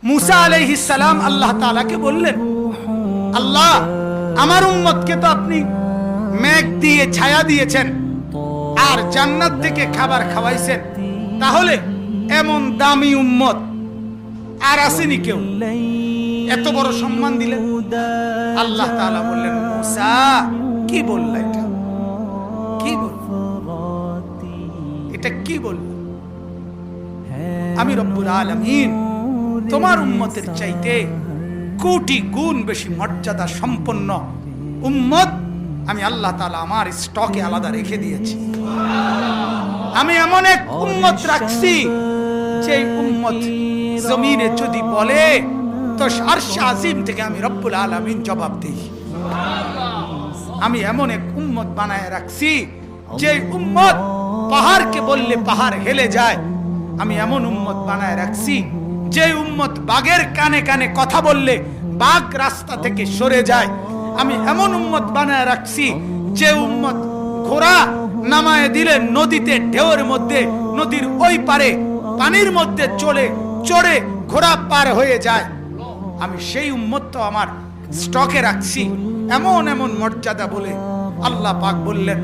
मूसा अलैहिस्सलाम अल्लाह ताला के बोललेन, আল্লাহ আমার উম্মতকে তো আপনি মেঘ দিয়ে ছায়া দিয়েছেন আর জান্নাত থেকে খাবার খাওয়াইছেন, তাহলে এমন দামি উম্মত আর আসেনি কেউ, এত বড় সম্মান দিলেন। আল্লাহ তাআলা বললেন, মুসা কি বললা, এটা কি বললা, এটা কি বললা? আমি রব্বুল আলামিন তোমার উম্মতের চাইতে কোটি গুণ বেশি মর্যাদা সম্পন্ন উম্মত আমি আল্লাহ তাআলা আমার স্টকে আলাদা রেখে দিয়েছি। আমি এমন এক উম্মত রাখছি যে উম্মত জমিনে যদি বলে তো আরশ আজিম থেকে আমি রব্বুল আলামিন জবাব দেই। আমি এমন এক উম্মত বানায় রাখছি যে উম্মত পাহাড়কে বললে পাহাড় হেলে যায়। আমি এমন উম্মত বানায় রাখছি যে উম্মত বাঘের কানে কানে কথা বললে বাঘ রাস্তা থেকে সরে যায়। আমি এমন উম্মত বানায় রাখছি যে উম্মত ঘোড়া নামায় দিলে নদীতে ঢেউয়ের মধ্যে নদীর ওই পারে পানির মধ্যে চড়ে ঘোড়া পার হয়ে যায়। আমি সেই উম্মত তো আমার স্টকে রাখছি। এমন এমন মর্যাদা বলে আল্লাহ পাক বললেন,